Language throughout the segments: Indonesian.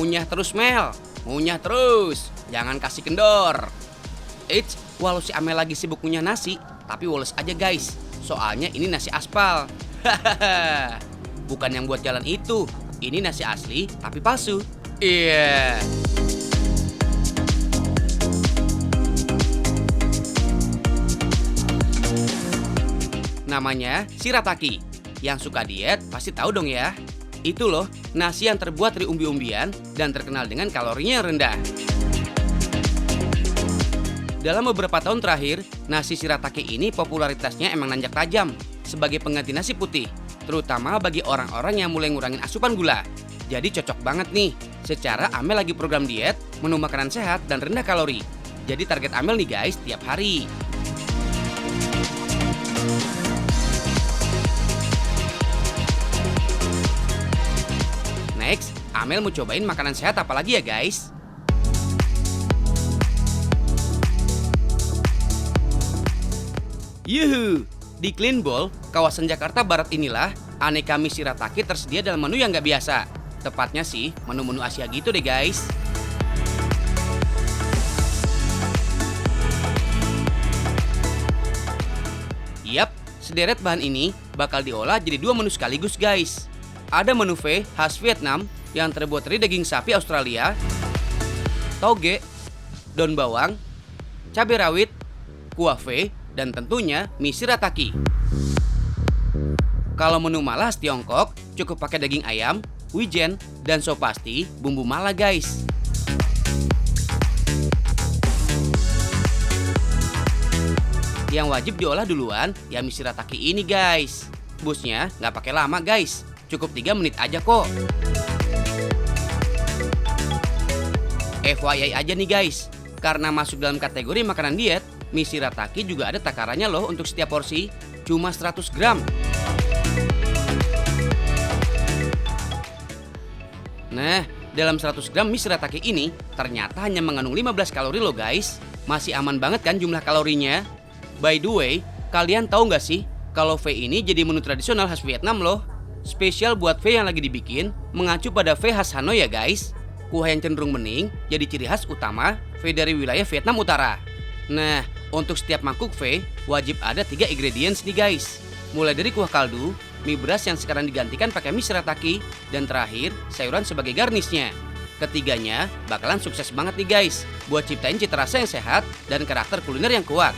Ngunyah terus Mel, ngunyah terus, jangan kasih kendor. Eits, walau si Amel lagi sibuk ngunyah nasi, tapi woles aja guys. Soalnya ini nasi aspal. Hahaha. Bukan yang buat jalan itu. Ini nasi asli tapi palsu. Iya. Namanya shirataki. Yang suka diet pasti tahu dong ya. Itu loh, nasi yang terbuat dari umbi-umbian dan terkenal dengan kalorinya yang rendah. Dalam beberapa tahun terakhir, nasi shirataki ini popularitasnya emang nanjak tajam sebagai pengganti nasi putih, terutama bagi orang-orang yang mulai ngurangin asupan gula. Jadi cocok banget nih, secara Amel lagi program diet, menu makanan sehat dan rendah kalori. Jadi target Amel nih guys, tiap hari. Next, Amel mau cobain makanan sehat apa lagi ya guys? Yuhu! Di Clean Bowl, kawasan Jakarta Barat inilah aneka mie shirataki tersedia dalam menu yang nggak biasa. Tepatnya sih, menu-menu Asia gitu deh guys. Yap, sederet bahan ini bakal diolah jadi 2 menu sekaligus guys. Ada menu V khas Vietnam yang terbuat dari daging sapi Australia, toge, daun bawang, cabai rawit, kuah V, dan tentunya mie shirataki. Kalau menu mala khas Tiongkok, cukup pakai daging ayam, wijen, dan so pasti bumbu mala guys. Yang wajib diolah duluan ya mie shirataki ini guys. Busnya nggak pakai lama guys, cukup 3 menit aja kok. FYI aja nih guys, karena masuk dalam kategori makanan diet, mie shirataki juga ada takarannya loh untuk setiap porsi, cuma 100 gram. Nah, dalam 100 gram mie shirataki ini ternyata hanya mengandung 15 kalori loh guys. Masih aman banget kan jumlah kalorinya? By the way, kalian tahu nggak sih kalau V ini jadi menu tradisional khas Vietnam loh. Spesial buat V yang lagi dibikin, mengacu pada V khas Hanoi ya guys. Kuah yang cenderung bening jadi ciri khas utama V dari wilayah Vietnam Utara. Nah, untuk setiap mangkuk V, wajib ada 3 ingredients nih guys. Mulai dari kuah kaldu, mie beras yang sekarang digantikan pakai mie shirataki, dan terakhir sayuran sebagai garnisnya. Ketiganya bakalan sukses banget nih guys, buat ciptain cita rasa yang sehat dan karakter kuliner yang kuat.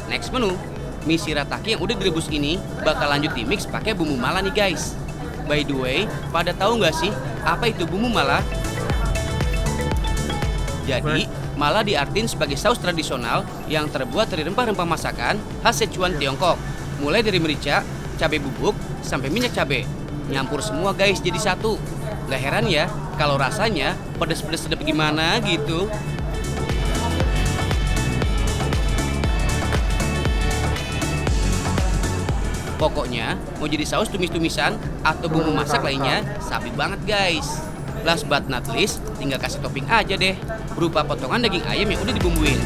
Next menu, mie shirataki yang udah direbus ini bakal lanjut di mix pakai bumbu mala nih guys. By the way, pada tahu nggak sih apa itu bumbu mala? Jadi, mala diartiin sebagai saus tradisional yang terbuat dari rempah-rempah masakan khas Sichuan Tiongkok. Mulai dari merica, cabai bubuk, sampai minyak cabai. Nyampur semua guys jadi satu. Gak heran ya kalau rasanya pedes-pedes sedap gimana gitu. Pokoknya, mau jadi saus tumis-tumisan atau bumbu masak lainnya, sabi banget guys. Last but not least, tinggal kasih topping aja deh, berupa potongan daging ayam yang udah dibumbuin.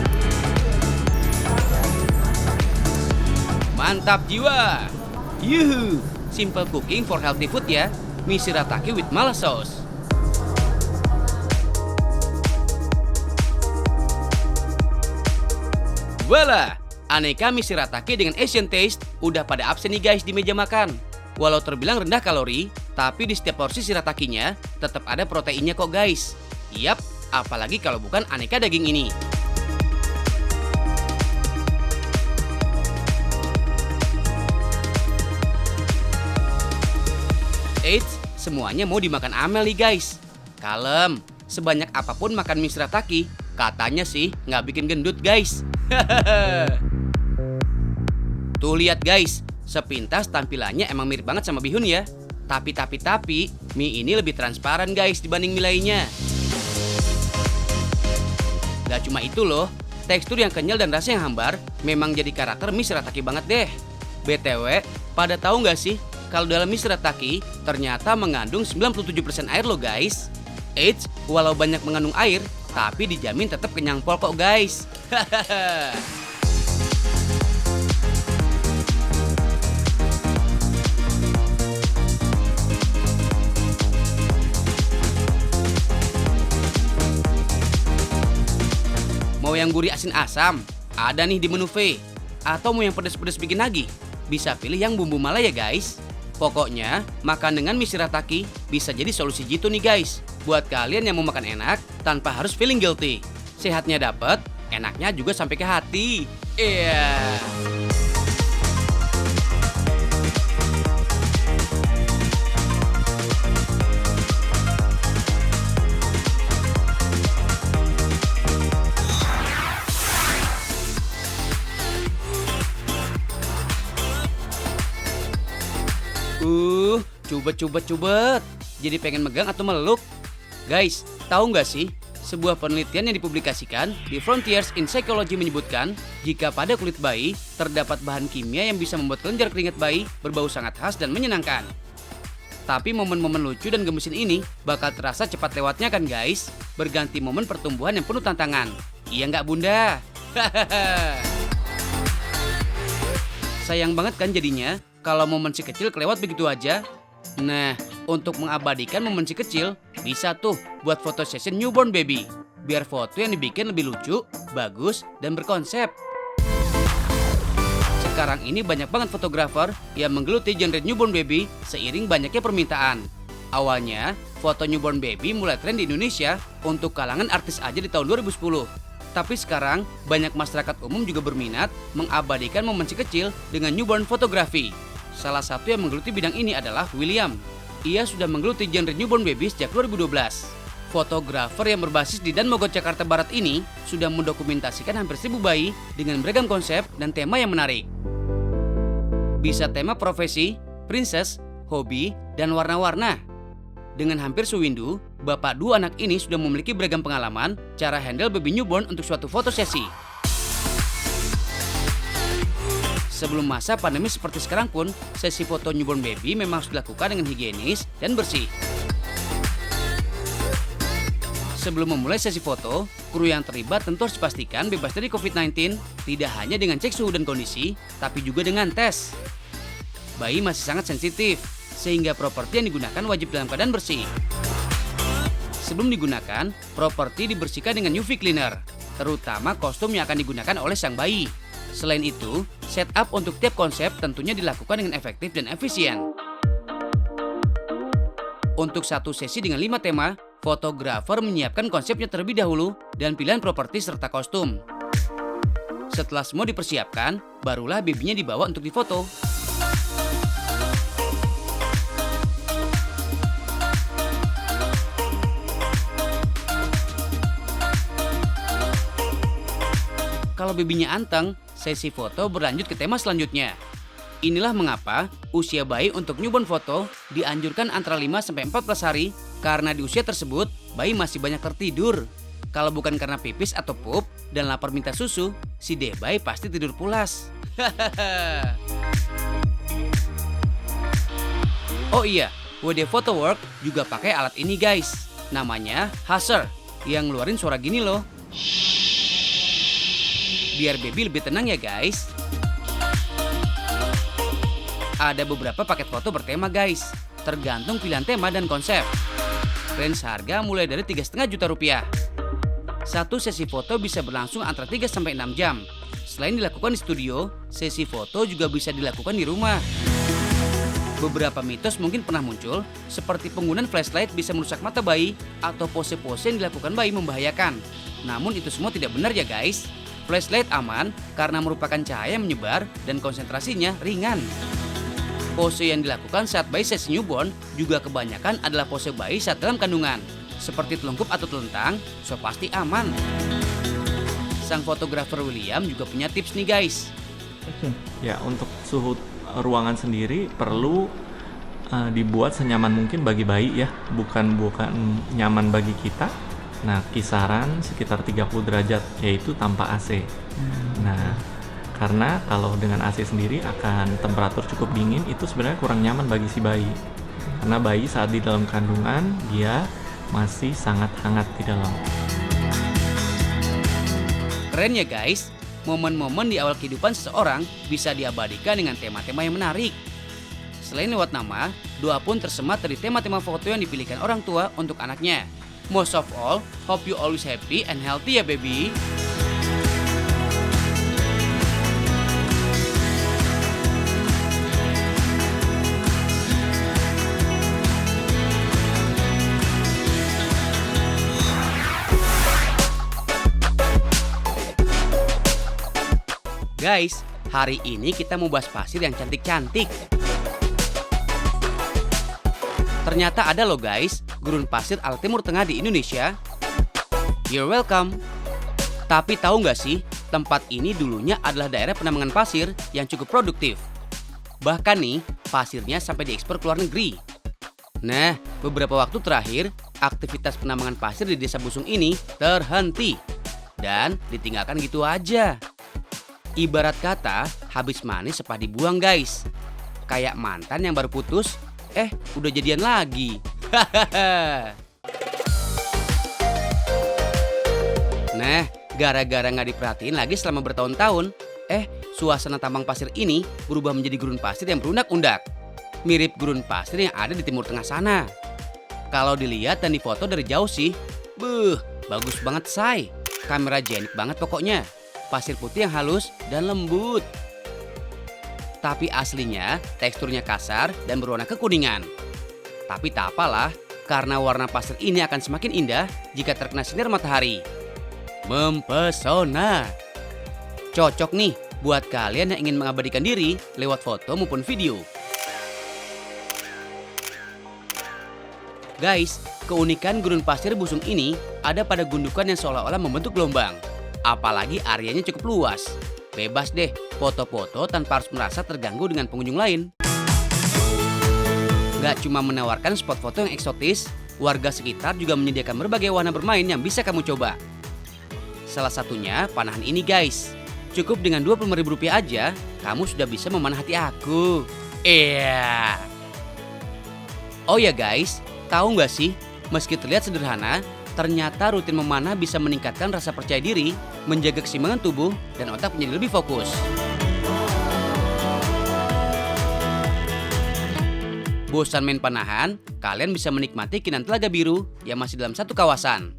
Mantap jiwa! Yuhu! Simple cooking for healthy food ya, mie shirataki with mala sauce. Voila! Aneka mie shirataki dengan Asian taste udah pada absen nih guys di meja makan. Walau terbilang rendah kalori, tapi di setiap porsi shiratakinya tetap ada proteinnya kok guys. Yap, apalagi kalau bukan aneka daging ini. Eits, semuanya mau dimakan Amel nih guys. Kalem, sebanyak apapun makan mie shirataki, katanya sih nggak bikin gendut guys. Tuh lihat guys, sepintas tampilannya emang mirip banget sama bihun ya. Tapi mie ini lebih transparan guys dibanding mie lainnya. Gak cuma itu loh, tekstur yang kenyal dan rasa yang hambar memang jadi karakter mie shirataki banget deh. BTW, pada tahu nggak sih kalau dalam mie shirataki ternyata mengandung 97% air loh guys. Eits, walau banyak mengandung air, tapi dijamin tetap kenyang pol kok guys. Mau yang gurih asin asam? Ada nih di menu V. Atau mau yang pedas-pedas bikin nagih? Bisa pilih yang bumbu Malaya guys. Pokoknya, makan dengan mie shirataki bisa jadi solusi jitu nih guys. Buat kalian yang mau makan enak tanpa harus feeling guilty. Sehatnya dapet, enaknya juga sampai ke hati. Iya. Cubet. Jadi pengen megang atau meluk? Guys, tahu nggak sih? Sebuah penelitian yang dipublikasikan di Frontiers in Psychology menyebutkan jika pada kulit bayi terdapat bahan kimia yang bisa membuat kelenjar keringat bayi berbau sangat khas dan menyenangkan. Tapi momen-momen lucu dan gemesin ini bakal terasa cepat lewatnya kan guys? Berganti momen pertumbuhan yang penuh tantangan. Iya nggak bunda? Sayang banget kan jadinya kalau momen si kecil kelewat begitu aja. Nah, untuk mengabadikan momen si kecil, bisa tuh buat foto session newborn baby. Biar foto yang dibikin lebih lucu, bagus, dan berkonsep. Sekarang ini banyak banget fotografer yang menggeluti genre newborn baby seiring banyaknya permintaan. Awalnya, foto newborn baby mulai tren di Indonesia untuk kalangan artis aja di tahun 2010. Tapi sekarang, banyak masyarakat umum juga berminat mengabadikan momen si kecil dengan newborn fotografi. Salah satu yang menggeluti bidang ini adalah William. Ia sudah menggeluti genre newborn baby sejak 2012. Fotografer yang berbasis di Dan Mogot, Jakarta Barat ini sudah mendokumentasikan hampir 1000 bayi dengan beragam konsep dan tema yang menarik. Bisa tema profesi, princess, hobi, dan warna-warna. Dengan hampir sewindu, bapak dua anak ini sudah memiliki beragam pengalaman cara handle baby newborn untuk suatu foto sesi. Sebelum masa pandemi seperti sekarang pun, sesi foto newborn baby memang harus dilakukan dengan higienis dan bersih. Sebelum memulai sesi foto, kru yang terlibat tentu harus dipastikan bebas dari COVID-19, tidak hanya dengan cek suhu dan kondisi, tapi juga dengan tes. Bayi masih sangat sensitif, sehingga properti yang digunakan wajib dalam keadaan bersih. Sebelum digunakan, properti dibersihkan dengan UV cleaner, terutama kostum yang akan digunakan oleh sang bayi. Selain itu, setup untuk tiap konsep tentunya dilakukan dengan efektif dan efisien. Untuk satu sesi dengan 5 tema, fotografer menyiapkan konsepnya terlebih dahulu dan pilihan properti serta kostum. Setelah semua dipersiapkan, barulah babynya dibawa untuk difoto. Kalau babynya anteng, sesi foto berlanjut ke tema selanjutnya. Inilah mengapa usia bayi untuk newborn foto dianjurkan antara 5-14 hari karena di usia tersebut bayi masih banyak tertidur. Kalau bukan karena pipis atau pup dan lapar minta susu, si bayi pasti tidur pulas. Oh iya, WD Photo Work juga pakai alat ini guys. Namanya Huzer yang ngeluarin suara gini loh. Biar baby lebih tenang ya guys. Ada beberapa paket foto bertema guys, tergantung pilihan tema dan konsep. Range harga mulai dari 3,5 juta rupiah. Satu sesi foto bisa berlangsung antara 3-6 jam. Selain dilakukan di studio, sesi foto juga bisa dilakukan di rumah. Beberapa mitos mungkin pernah muncul, seperti penggunaan flashlight bisa merusak mata bayi atau pose-pose yang dilakukan bayi membahayakan. Namun itu semua tidak benar ya guys. Flashlight aman karena merupakan cahaya yang menyebar dan konsentrasinya ringan. Pose yang dilakukan saat bayi sesi newborn juga kebanyakan adalah pose bayi saat dalam kandungan. Seperti telungkup atau telentang, so pasti aman. Sang fotografer William juga punya tips nih guys. Ya, untuk suhu ruangan sendiri perlu dibuat senyaman mungkin bagi bayi ya, bukan nyaman bagi kita. Nah, kisaran sekitar 30 derajat yaitu tanpa AC. Nah, Karena kalau dengan AC sendiri akan temperatur cukup dingin, itu sebenarnya kurang nyaman bagi si bayi. Karena bayi saat di dalam kandungan, dia masih sangat hangat di dalam. Keren ya guys, momen-momen di awal kehidupan seseorang bisa diabadikan dengan tema-tema yang menarik. Selain lewat nama, doa pun tersemat dari tema-tema foto yang dipilihkan orang tua untuk anaknya. Most of all, hope you always happy and healthy ya baby. Guys, hari ini kita mau bahas pasir yang cantik-cantik. Ternyata ada loh guys, gurun pasir ala Timur Tengah di Indonesia. You're welcome. Tapi tahu nggak sih, tempat ini dulunya adalah daerah penambangan pasir yang cukup produktif. Bahkan nih, pasirnya sampai diekspor ke luar negeri. Nah, beberapa waktu terakhir, aktivitas penambangan pasir di Desa Busung ini terhenti. Dan ditinggalkan gitu aja. Ibarat kata, habis manis sepah dibuang guys. Kayak mantan yang baru putus, udah jadian lagi. Nah, gara-gara nggak diperhatiin lagi selama bertahun-tahun, suasana tambang pasir ini berubah menjadi gurun pasir yang berundak-undak. Mirip gurun pasir yang ada di Timur Tengah sana. Kalau dilihat dan difoto dari jauh sih, bagus banget say. Kamera jenik banget pokoknya. Pasir putih yang halus dan lembut. Tapi aslinya teksturnya kasar dan berwarna kekuningan. Tapi tak apalah, karena warna pasir ini akan semakin indah jika terkena sinar matahari. Mempesona. Cocok nih buat kalian yang ingin mengabadikan diri lewat foto maupun video. Guys, keunikan gurun pasir Busung ini ada pada gundukan yang seolah-olah membentuk gelombang. Apalagi areanya cukup luas. Bebas deh foto-foto tanpa harus merasa terganggu dengan pengunjung lain. Gak cuma menawarkan spot foto yang eksotis, warga sekitar juga menyediakan berbagai wahana bermain yang bisa kamu coba. Salah satunya panahan ini guys. Cukup dengan Rp25.000 aja, kamu sudah bisa memanah hati aku. Iya. Oh ya guys, tahu gak sih, meski terlihat sederhana, ternyata rutin memanah bisa meningkatkan rasa percaya diri, menjaga keseimbangan tubuh, dan otak menjadi lebih fokus. Bosan main panahan, kalian bisa menikmati Kinan Telaga Biru yang masih dalam satu kawasan.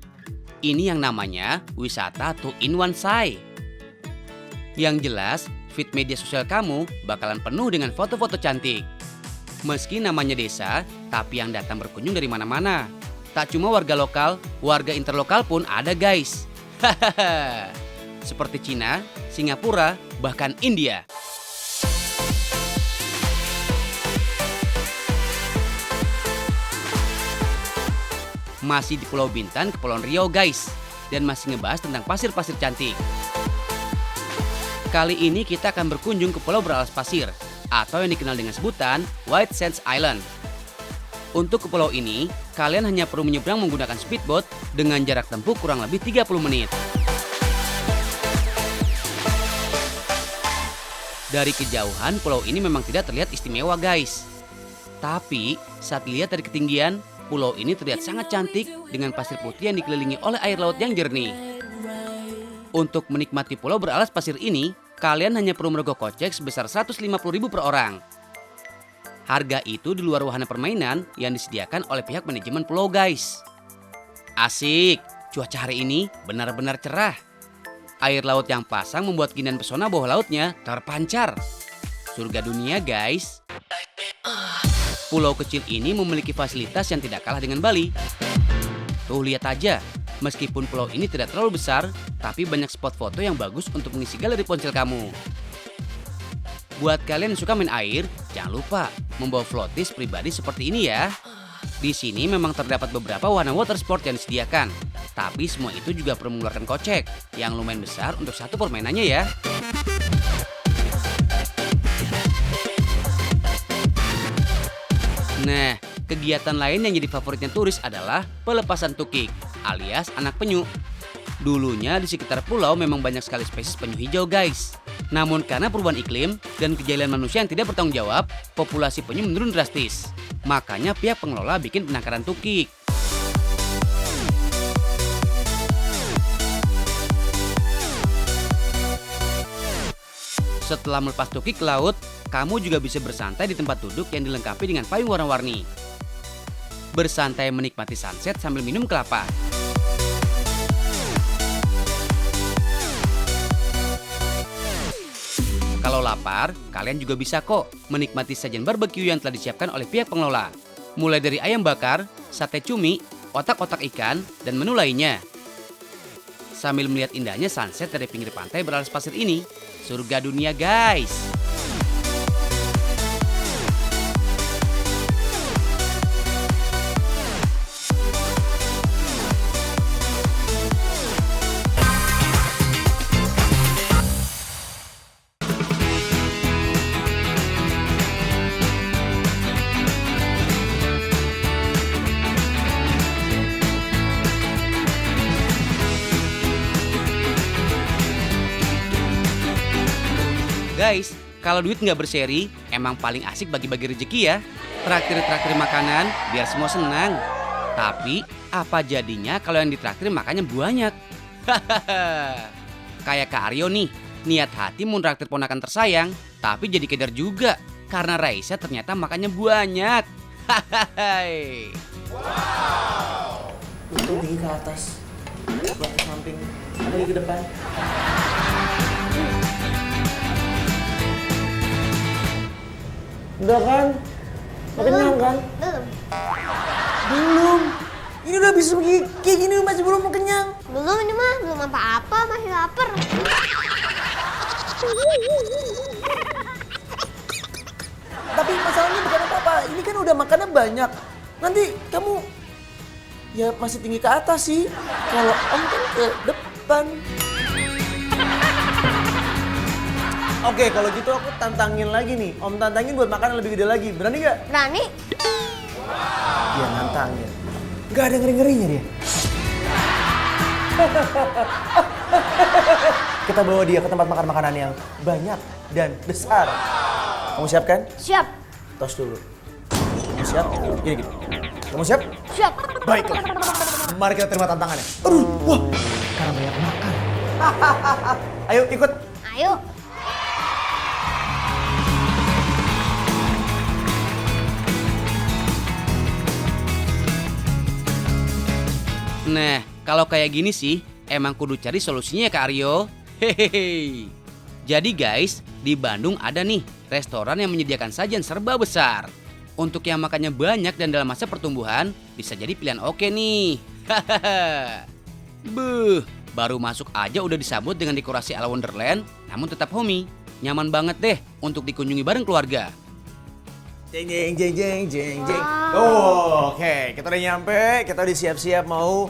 Ini yang namanya wisata 2-in-1 Say. Yang jelas, feed media sosial kamu bakalan penuh dengan foto-foto cantik. Meski namanya desa, tapi yang datang berkunjung dari mana-mana. Tak cuma warga lokal, warga interlokal pun ada guys. Hahaha. Seperti Cina, Singapura, bahkan India. Masih di Pulau Bintan, Kepulauan Riau guys. Dan masih ngebahas tentang pasir-pasir cantik. Kali ini kita akan berkunjung ke pulau beralas pasir, atau yang dikenal dengan sebutan White Sands Island. Untuk ke pulau ini, kalian hanya perlu menyeberang menggunakan speedboat dengan jarak tempuh kurang lebih 30 menit. Dari kejauhan, pulau ini memang tidak terlihat istimewa guys. Tapi, saat dilihat dari ketinggian, pulau ini terlihat sangat cantik dengan pasir putih yang dikelilingi oleh air laut yang jernih. Untuk menikmati pulau beralas pasir ini, kalian hanya perlu merogoh kocek sebesar Rp150.000 per orang. Harga itu di luar wahana permainan yang disediakan oleh pihak manajemen pulau guys. Asik, cuaca hari ini benar-benar cerah. Air laut yang pasang membuat keindahan pesona bawah lautnya terpancar. Surga dunia guys. Pulau kecil ini memiliki fasilitas yang tidak kalah dengan Bali. Tuh lihat aja, meskipun pulau ini tidak terlalu besar, tapi banyak spot foto yang bagus untuk mengisi galeri ponsel kamu. Buat kalian yang suka main air, jangan lupa membawa floaties pribadi seperti ini ya. Di sini memang terdapat beberapa wahana water sport yang disediakan, tapi semua itu juga perlu mengeluarkan kocek yang lumayan besar untuk satu permainannya ya. Nah, kegiatan lain yang jadi favoritnya turis adalah pelepasan tukik alias anak penyu. Dulunya di sekitar pulau memang banyak sekali spesies penyu hijau guys. Namun karena perubahan iklim dan kejahatan manusia yang tidak bertanggung jawab, populasi penyu menurun drastis. Makanya pihak pengelola bikin penangkaran tukik. Setelah melepas tukik ke laut, kamu juga bisa bersantai di tempat duduk yang dilengkapi dengan payung warna-warni. Bersantai menikmati sunset sambil minum kelapa. Kalau lapar, kalian juga bisa kok menikmati sajian barbeque yang telah disiapkan oleh pihak pengelola. Mulai dari ayam bakar, sate cumi, otak-otak ikan, dan menu lainnya. Sambil melihat indahnya sunset dari pinggir pantai beralas pasir ini, surga dunia guys. Guys, kalau duit nggak berseri, emang paling asik bagi-bagi rezeki ya. Traktir-traktir makanan, biar semua senang. Tapi, apa jadinya kalau yang ditraktir makannya banyak? Kayak Kak Aryo nih, niat hati mau traktir ponakan tersayang, tapi jadi keder juga. Karena Raisa ternyata makannya banyak. Itu tinggi ke atas, buat ke samping, ada lagi ke depan. Udah kan? Udah kenyang kan? Belum. Belum. Ini udah habis kayak gini masih belum kenyang. Belum ini mah, belum apa-apa, masih lapar. Tapi masalahnya bukan apa-apa. Ini kan udah makannya banyak. Nanti kamu ya masih tinggi ke atas sih. Kalau Om kan ke depan. Oke, kalau gitu aku tantangin lagi nih. Om tantangin buat makan yang lebih gede lagi. Berani nggak? Berani? Dia nantangin. Nggak ada ngeri-ngerinya dia. Kita bawa dia ke tempat makan makanan yang banyak dan besar. Kamu siap kan? Siap. Tos dulu. Kamu siap? Gini. Kamu siap? Siap. Baiklah. Mari kita terima tantangannya. Aduh, wah. Karena banyak makan. Ayo ikut. Ayo. Nah, kalau kayak gini sih, emang kudu cari solusinya ya Kak Aryo. Hehehe. Jadi guys, di Bandung ada nih restoran yang menyediakan sajian serba besar. Untuk yang makannya banyak dan dalam masa pertumbuhan, bisa jadi pilihan oke nih. Hahaha. Buh, baru masuk aja udah disambut dengan dekorasi ala Wonderland, namun tetap homey. Nyaman banget deh untuk dikunjungi bareng keluarga. Jeng jeng jeng jeng jeng jeng. Wow. Oh, oke. Kita udah nyampe, kita udah siap-siap mau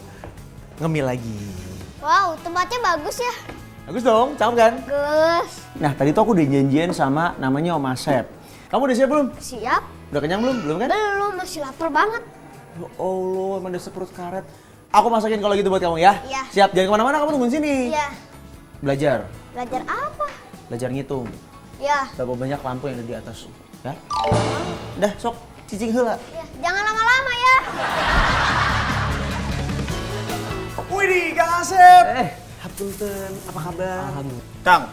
ngemil lagi. Wow, tempatnya bagus ya. Bagus dong, cakep kan? Bagus. Nah, tadi tuh aku udah janjian sama namanya Om Asep. Kamu udah siap belum? Siap. Udah kenyang belum? Belum kan? Belum, masih lapar banget. Ya Allah, emang dasar perut karet. Aku masakin kalau gitu buat kamu ya? Iya. Siap, jangan kemana-mana, kamu tungguin sini. Iya. Belajar, Belajar apa? belajar ngitung. Ya. Berapa banyak lampu yang ada di atas. Ya? Dah, sok, cicing heula. Ya. Jangan lama-lama ya. Widih, Kang Asep. Hapunten, apa kabar? Kang,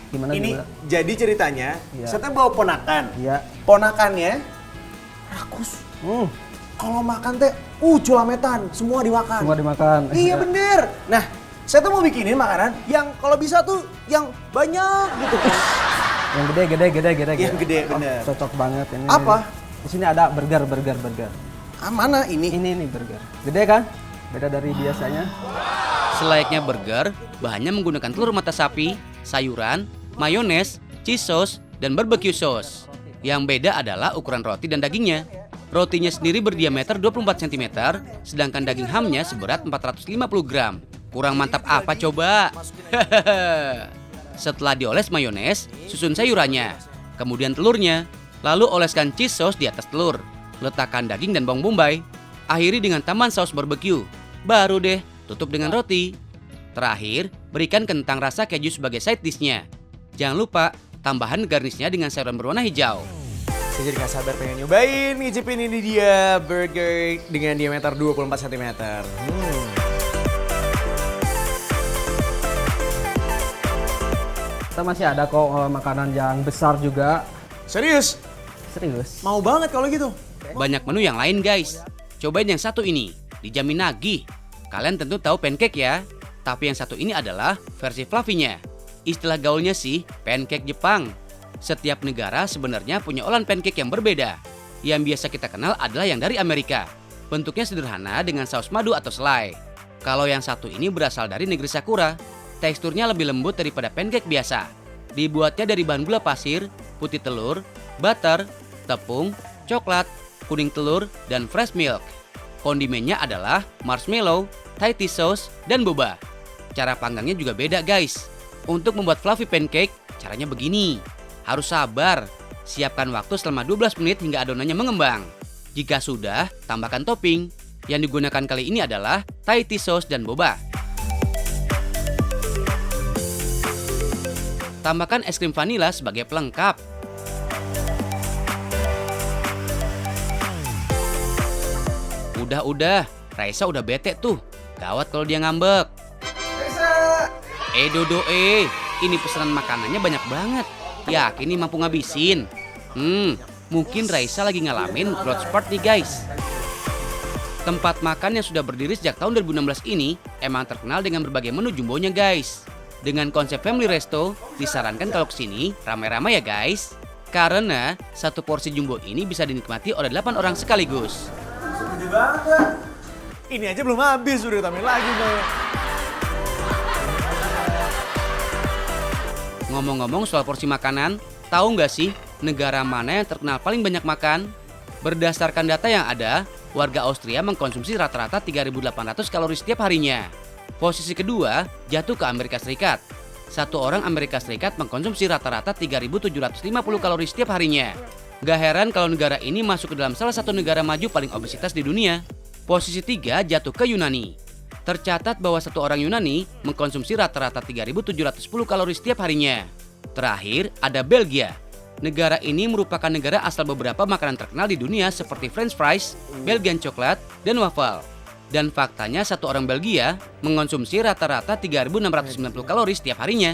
Gimana ini gimana? jadi ceritanya, Iya. saya tuh bawa ponakan. Iya. Ponakannya rakus. Kalau makan teh, culametan, semua dimakan. Semua dimakan. Iya bener. Nah, saya tuh mau bikinin makanan yang kalau bisa tuh yang banyak gitu kan. Yang gede. Yang gede, bener. Cocok banget ini. Apa? Di sini ada burger. Ah, mana ini? Ini nih burger. Gede kan? Beda dari biasanya. Selayaknya burger, bahannya menggunakan telur mata sapi, sayuran, mayones, cheese sauce, dan barbecue sauce. Yang beda adalah ukuran roti dan dagingnya. Rotinya sendiri berdiameter 24 cm, sedangkan daging hamnya seberat 450 gram. Kurang mantap apa coba? Setelah dioles mayones, susun sayurannya, kemudian telurnya, lalu oleskan cheese sauce di atas telur. Letakkan daging dan bawang bombay. Akhiri dengan tambahan saus barbecue. Baru deh, tutup dengan roti. Terakhir, berikan kentang rasa keju sebagai side dish-nya. Jangan lupa tambahan garnisnya dengan sayuran berwarna hijau. Saya jadi gak sabar pengen nyobain ngicipin ini dia burger dengan diameter 24 cm. Kita masih ada kok makanan yang besar juga. Serius? Serius. Mau banget kalau gitu. Banyak menu yang lain guys. Cobain yang satu ini, dijamin nagih. Kalian tentu tahu pancake ya. Tapi yang satu ini adalah versi fluffy-nya. Istilah gaulnya sih pancake Jepang. Setiap negara sebenarnya punya olahan pancake yang berbeda. Yang biasa kita kenal adalah yang dari Amerika. Bentuknya sederhana dengan saus madu atau selai. Kalau yang satu ini berasal dari negeri Sakura. Teksturnya lebih lembut daripada pancake biasa. Dibuatnya dari bahan gula pasir, putih telur, butter, tepung, coklat, kuning telur, dan fresh milk. Kondimennya adalah marshmallow, Thai tea sauce, dan boba. Cara panggangnya juga beda guys. Untuk membuat fluffy pancake, caranya begini. Harus sabar. Siapkan waktu selama 12 menit hingga adonannya mengembang. Jika sudah, tambahkan topping. Yang digunakan kali ini adalah Thai tea sauce dan boba. Tambahkan es krim vanila sebagai pelengkap. Udah, Raisa udah bete tuh. Gawat kalau dia ngambek. Dodo, ini pesanan makanannya banyak banget. Yakin nih mampu ngabisin? Mungkin Raisa lagi ngalamin growth spurt nih guys. Tempat makan yang sudah berdiri sejak tahun 2016 ini emang terkenal dengan berbagai menu jumbonya guys. Dengan konsep family resto, disarankan kalau kesini ramai-ramai ya guys. Karena satu porsi jumbo ini bisa dinikmati oleh 8 orang sekaligus. Gede banget. Ini aja belum habis, udah tambahin lagi nih. Ngomong-ngomong soal porsi makanan, tahu nggak sih negara mana yang terkenal paling banyak makan? Berdasarkan data yang ada, warga Austria mengkonsumsi rata-rata 3.800 kalori setiap harinya. Posisi kedua jatuh ke Amerika Serikat. Satu orang Amerika Serikat mengkonsumsi rata-rata 3.750 kalori setiap harinya. Gak heran kalau negara ini masuk ke dalam salah satu negara maju paling obesitas di dunia. Posisi 3 jatuh ke Yunani. Tercatat bahwa satu orang Yunani mengkonsumsi rata-rata 3.710 kalori setiap harinya. Terakhir ada Belgia. Negara ini merupakan negara asal beberapa makanan terkenal di dunia seperti French fries, Belgian coklat, dan waffle. Dan faktanya satu orang Belgia mengonsumsi rata-rata 3.690 kalori setiap harinya.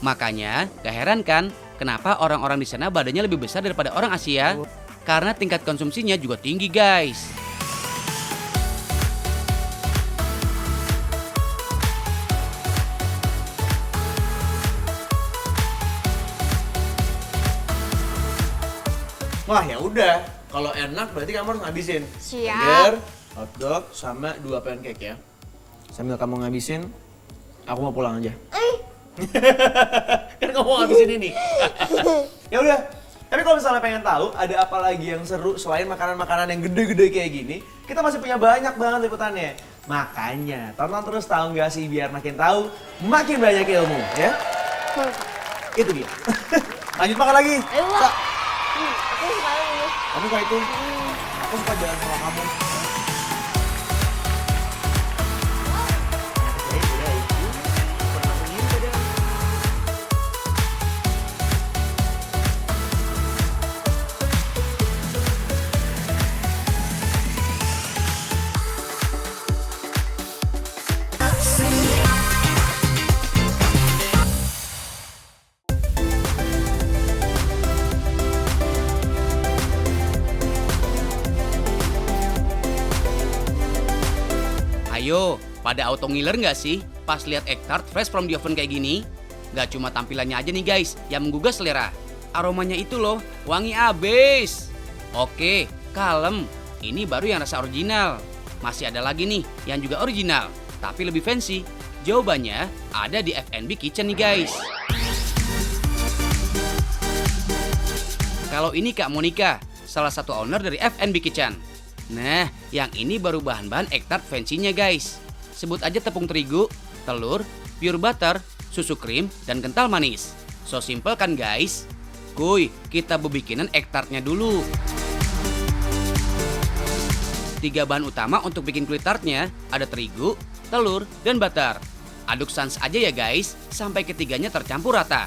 Makanya gak heran kan kenapa orang-orang di sana badannya lebih besar daripada orang Asia? Karena tingkat konsumsinya juga tinggi guys. Wah ya udah, kalau enak berarti kamu harus ngabisin. Siap. Burger, hotdog, sama 2 pancake ya. Sambil kamu ngabisin, aku mau pulang aja. Kan kamu mau ngabisin ini. Ya udah. Tapi kalau misalnya pengen tahu ada apa lagi yang seru selain makanan-makanan yang gede-gede kayak gini, kita masih punya banyak banget liputannya. Makanya tonton terus, tahu nggak sih, biar makin tahu, makin banyak ilmu, ya. Itu dia. Lanjut makan lagi. Ayo, Wak. Aku suka ini. Kamu suka itu? Aku suka jalan sama kamu. Ayo, pada auto ngiler nggak sih pas lihat egg tart fresh from the oven kayak gini? Nggak cuma tampilannya aja nih guys yang menggugah selera. Aromanya itu loh, wangi abis. Oke, kalem. Ini baru yang rasa original. Masih ada lagi nih yang juga original, tapi lebih fancy. Jawabannya ada di F&B Kitchen nih guys. Kalau ini Kak Monica, salah satu owner dari F&B Kitchen. Nah, yang ini baru bahan-bahan egg tart fancy-nya guys. Sebut aja tepung terigu, telur, pure butter, susu krim, dan kental manis. So simple kan guys? Kuy, kita bikinan egg tartnya dulu. 3 bahan utama untuk bikin kulit tartnya ada terigu, telur, dan butter. Aduk sans aja ya guys, sampai ketiganya tercampur rata.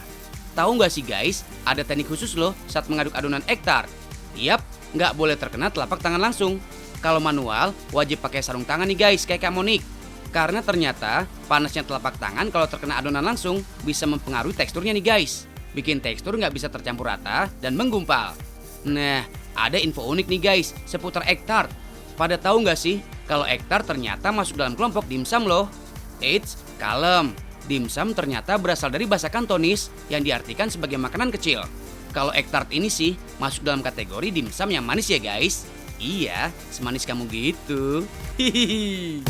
Tahu nggak sih guys, ada teknik khusus loh saat mengaduk adonan egg tart. Yap, nggak boleh terkena telapak tangan langsung. Kalau manual, wajib pakai sarung tangan nih guys, kayak Kak Monik. Karena ternyata panasnya telapak tangan kalau terkena adonan langsung bisa mempengaruhi teksturnya nih guys. Bikin tekstur nggak bisa tercampur rata dan menggumpal. Nah, ada info unik nih guys seputar egg tart. Pada tahu nggak sih kalau egg tart ternyata masuk dalam kelompok dimsum loh? Eits, kalem. Dimsum ternyata berasal dari bahasa Kantonis yang diartikan sebagai makanan kecil. Kalau egg tart ini sih masuk dalam kategori dimsum yang manis ya guys. Iya, semanis kamu gitu. Hihihi.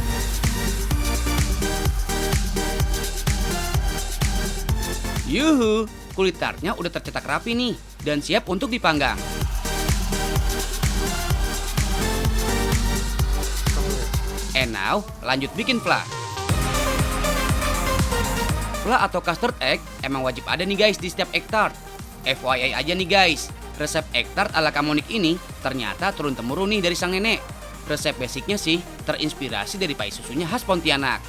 Yuhu, kulit tartnya udah tercetak rapi nih dan siap untuk dipanggang. And now, lanjut bikin flan. Flan atau custard egg emang wajib ada nih guys di setiap egg tart. FYI aja nih guys, resep egg tart ala Kak Monik ini ternyata turun-temurun nih dari sang nenek. Resep basicnya sih terinspirasi dari pai susunya khas Pontianak.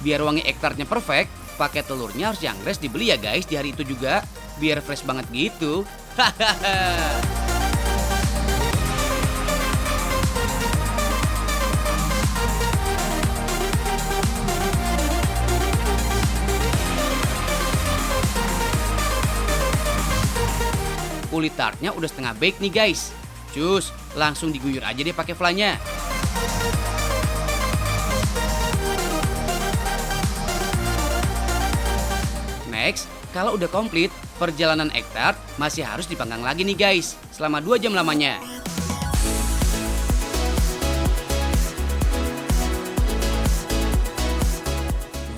Biar wangi egg tartnya perfect, pakai telurnya harus yang fresh dibeli ya guys di hari itu juga. Biar fresh banget gitu. Hahaha. Kulit tartnya udah setengah bake nih guys. Cus, langsung diguyur aja deh pakai flannya. Next, kalau udah komplit, perjalanan egg tart masih harus dipanggang lagi nih guys, selama 2 jam lamanya.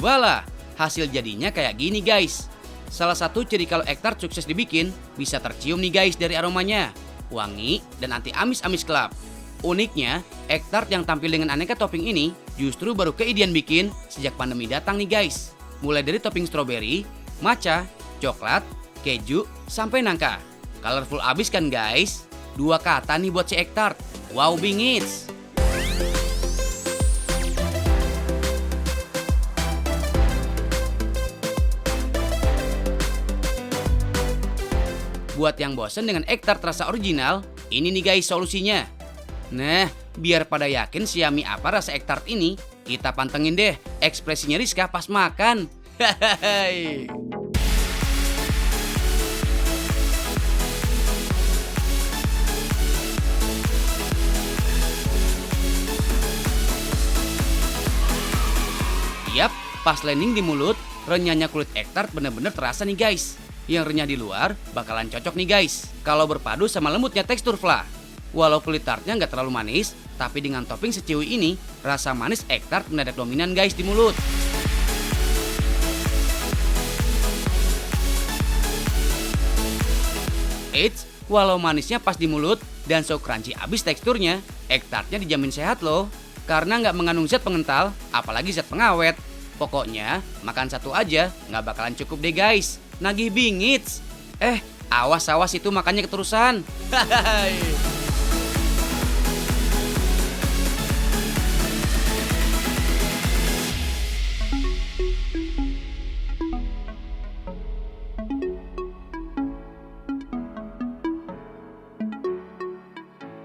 Voila, hasil jadinya kayak gini guys. Salah satu ciri kalau egg tart sukses dibikin, bisa tercium nih guys dari aromanya. Wangi dan anti amis-amis kelap. Uniknya, egg tart yang tampil dengan aneka topping ini justru baru keidian bikin sejak pandemi datang nih guys. Mulai dari topping strawberry, matcha, coklat, keju, sampai nangka. Colorful abis kan guys? 2 kata nih buat si egg tart. Wow bingits! Buat yang bosen dengan egg tart rasa original, ini nih guys solusinya. Nah, biar pada yakin siami apa rasa egg tart ini, kita pantengin deh ekspresinya Rizka pas makan. Hahaha. Yap, pas landing di mulut, renyahnya kulit egg tart bener-bener terasa nih guys. Yang renyah di luar bakalan cocok nih guys kalau berpadu sama lembutnya tekstur flan. Walau kulit tartnya nggak terlalu manis, tapi dengan topping seciwi ini, rasa manis egg tart mendadak dominan guys di mulut. Eits, walau manisnya pas di mulut dan so crunchy abis teksturnya, egg tartnya dijamin sehat loh. Karena nggak mengandung zat pengental, apalagi zat pengawet. Pokoknya, makan satu aja nggak bakalan cukup deh guys. Nagih bingits. Awas-awas itu makannya keterusan. Hahaha.